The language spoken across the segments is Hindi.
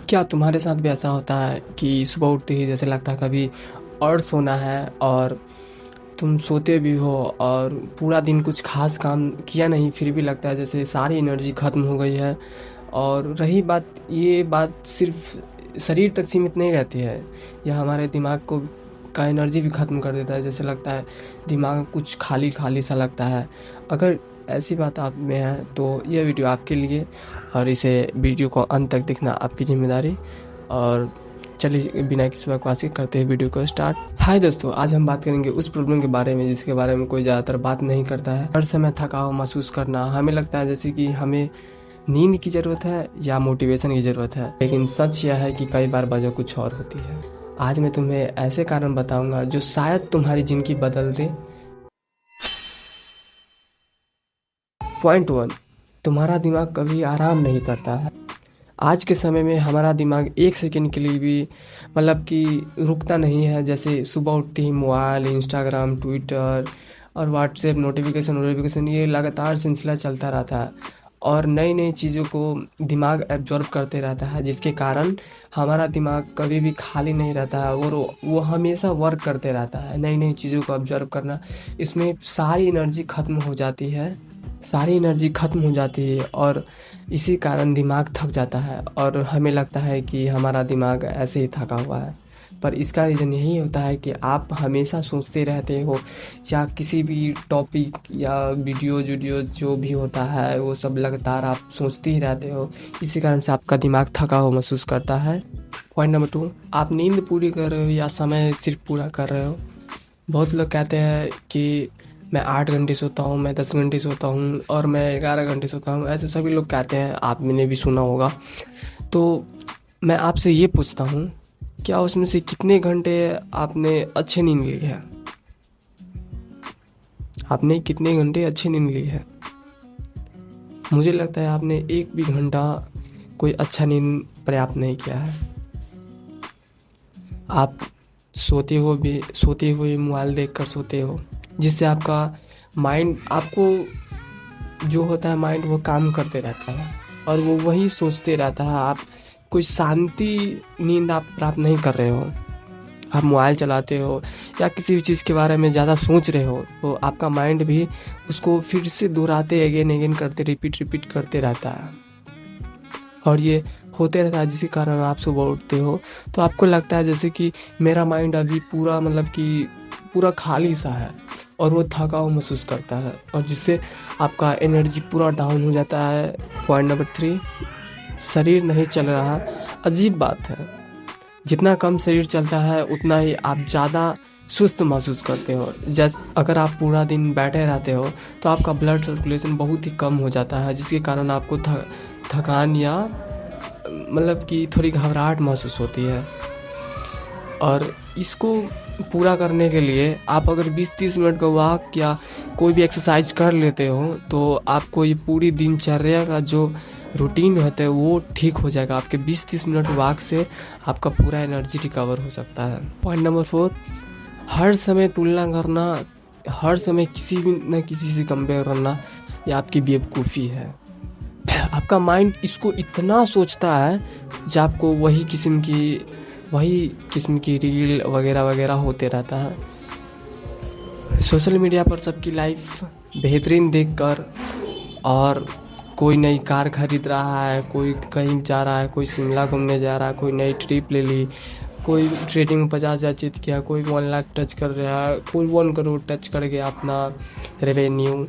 क्या तुम्हारे साथ भी ऐसा होता है कि सुबह उठते ही जैसे लगता है कभी और सोना है, और तुम सोते भी हो और पूरा दिन कुछ खास काम किया नहीं, फिर भी लगता है जैसे सारी एनर्जी ख़त्म हो गई है। और रही बात, ये बात सिर्फ शरीर तक सीमित नहीं रहती है, यह हमारे दिमाग को का एनर्जी भी ख़त्म कर देता है। जैसे लगता है दिमाग कुछ खाली खाली सा लगता है। अगर ऐसी बात आप में है तो यह वीडियो आपके लिए, और इसे वीडियो को अंत तक देखना आपकी जिम्मेदारी। और चलिए बिना किसी बकवासी करते हुए वीडियो को स्टार्ट। हाय दोस्तों, आज हम बात करेंगे उस प्रॉब्लम के बारे में जिसके बारे में कोई ज़्यादातर बात नहीं करता है। हर समय थकाव महसूस करना, हमें लगता है जैसे कि हमें नींद की ज़रूरत है या मोटिवेशन की ज़रूरत है, लेकिन सच यह है कि कई बार वजह कुछ और होती है। आज मैं तुम्हें ऐसे कारण बताऊंगा जो शायद तुम्हारी ज़िंदगी बदल दे। पॉइंट 1, तुम्हारा दिमाग कभी आराम नहीं करता है। आज के समय में हमारा दिमाग एक सेकंड के लिए भी मतलब कि रुकता नहीं है। जैसे सुबह उठते ही मोबाइल, इंस्टाग्राम, ट्विटर और व्हाट्सएप नोटिफिकेशन ये लगातार सिलसिला चलता रहता है और नई नई चीज़ों को दिमाग एब्जॉर्ब करते रहता है, जिसके कारण हमारा दिमाग कभी भी खाली नहीं रहता है और वो हमेशा वर्क करते रहता है। नई नई चीज़ों को ऑब्जर्व करना, इसमें सारी एनर्जी ख़त्म हो जाती है, और इसी कारण दिमाग थक जाता है और हमें लगता है कि हमारा दिमाग ऐसे ही थका हुआ है। पर इसका रीज़न यही होता है कि आप हमेशा सोचते रहते हो, या किसी भी टॉपिक या वीडियो जो भी होता है वो सब लगातार आप सोचते ही रहते हो। इसी कारण से आपका दिमाग थका हुआ महसूस करता है। पॉइंट नंबर 2, आप नींद पूरी कर रहे हो या समय सिर्फ पूरा कर रहे हो। बहुत लोग कहते हैं कि मैं 8 घंटे सोता हूँ, मैं 10 घंटे सोता हूँ और मैं 11 घंटे सोता हूँ। ऐसे सभी लोग कहते हैं, आपने भी सुना होगा। तो मैं आपसे ये पूछता हूँ, क्या उसमें से कितने घंटे आपने अच्छे नींद ली है? आपने कितने घंटे अच्छी नींद ली है? मुझे लगता है आपने एक भी घंटा कोई अच्छा नींद पर्याप्त नहीं किया है। आप सोते हुए मोबाइल देखकर सोते हो, जिससे आपका माइंड, आपको जो होता है माइंड वो काम करते रहता है और वो वही सोचते रहता है। आप कोई शांति नींद आप प्राप्त नहीं कर रहे हो। आप मोबाइल चलाते हो या किसी भी चीज़ के बारे में ज़्यादा सोच रहे हो तो आपका माइंड भी उसको फिर से दोहराते अगेन करते रिपीट करते रहता है, और ये होते रहता है। जिसके कारण आप सुबह उठते हो तो आपको लगता है जैसे कि मेरा माइंड अभी पूरा मतलब कि पूरा खाली सा है और वो थकाव महसूस करता है, और जिससे आपका एनर्जी पूरा डाउन हो जाता है। पॉइंट नंबर 3, शरीर नहीं चल रहा। अजीब बात है, जितना कम शरीर चलता है उतना ही आप ज़्यादा सुस्त महसूस करते हो। जैसे अगर आप पूरा दिन बैठे रहते हो तो आपका ब्लड सर्कुलेशन बहुत ही कम हो जाता है, जिसके कारण आपको थकान या मतलब कि थोड़ी घबराहट महसूस होती है। और इसको पूरा करने के लिए आप अगर 20-30 मिनट का वॉक या कोई भी एक्सरसाइज कर लेते हो तो आपको ये पूरी दिनचर्या का जो रूटीन होता है वो ठीक हो जाएगा। आपके 20-30 मिनट वॉक से आपका पूरा एनर्जी रिकवर हो सकता है। पॉइंट नंबर 4, हर समय तुलना करना, हर समय किसी भी न किसी से कंपेयर करना, ये आपकी बेवकूफ़ी है। आपका माइंड इसको इतना सोचता है जब आपको वही किस्म की रील वगैरह होते रहता है। सोशल मीडिया पर सबकी लाइफ बेहतरीन देखकर, और कोई नई कार खरीद रहा है, कोई कहीं जा रहा है, कोई शिमला घूमने जा रहा है, कोई नई ट्रिप ले ली, कोई ट्रेडिंग में 50,000 जीत किया, कोई 1 लाख टच कर रहा है, कोई 1 करोड़ टच कर गया अपना रेवेन्यू।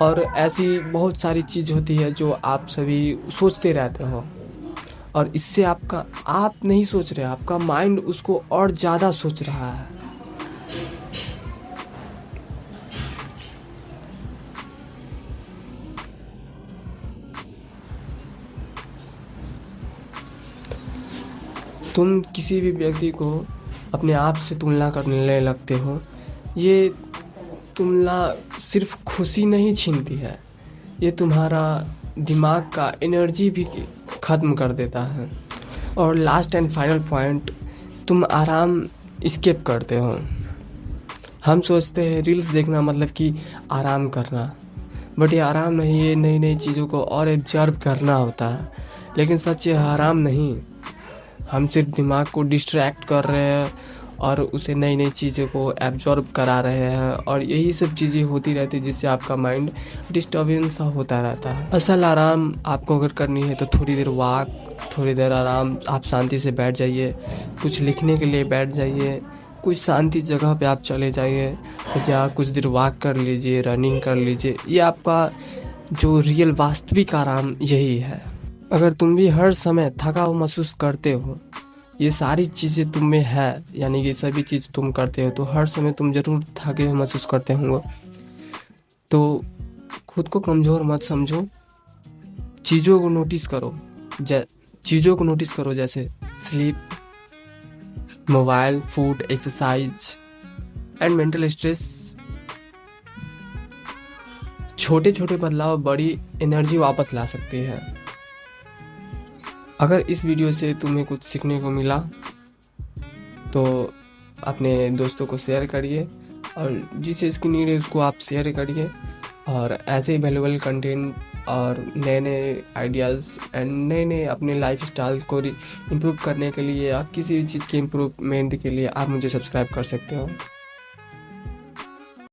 और ऐसी बहुत सारी चीज़ होती है जो आप सभी सोचते रहते हो, और इससे आप नहीं सोच रहे, आपका माइंड उसको और ज़्यादा सोच रहा है। तुम किसी भी व्यक्ति को अपने आप से तुलना करने लगते हो। ये तुलना सिर्फ खुशी नहीं छीनती है, ये तुम्हारा दिमाग का एनर्जी भी ख़त्म कर देता है। और लास्ट एंड फाइनल पॉइंट, तुम आराम स्किप करते हो। हम सोचते हैं रील्स देखना मतलब कि आराम करना, बट ये आराम नहीं, ये नई नई चीज़ों को और एब्जर्व करना होता है। लेकिन सच ये आराम नहीं, हम सिर्फ दिमाग को डिस्ट्रैक्ट कर रहे हैं और उसे नई नई चीज़ों को एब्जॉर्ब करा रहे हैं, और यही सब चीज़ें होती रहती है जिससे आपका माइंड डिस्टर्बेंस होता रहता है। असल आराम आपको अगर करनी है तो थोड़ी देर वॉक, थोड़ी देर आराम, आप शांति से बैठ जाइए, कुछ लिखने के लिए बैठ जाइए, कुछ शांति जगह पे आप चले जाइए, या कुछ देर वॉक कर लीजिए, रनिंग कर लीजिए। ये आपका जो रियल वास्तविक आराम यही है। अगर तुम भी हर समय थका हुआ महसूस करते हो, ये सारी चीज़ें तुम में है, यानी कि सभी चीज़ तुम करते हो, तो हर समय तुम ज़रूर थके हुए महसूस करते होंगे। तो खुद को कमज़ोर मत समझो, चीज़ों को नोटिस करो, जैसे sleep, mobile, food, exercise and mental stress. छोटे छोटे बदलाव बड़ी एनर्जी वापस ला सकते हैं। अगर इस वीडियो से तुम्हें कुछ सीखने को मिला तो अपने दोस्तों को शेयर करिए, और जिसे इसकी नीड है उसको आप शेयर करिए। और ऐसे ही वैल्यूएबल कंटेंट और नए नए आइडियाज़ एंड नए नए अपने लाइफ स्टाइल को इम्प्रूव करने के लिए या किसी भी चीज़ के इम्प्रूवमेंट के लिए आप मुझे सब्सक्राइब कर सकते हो।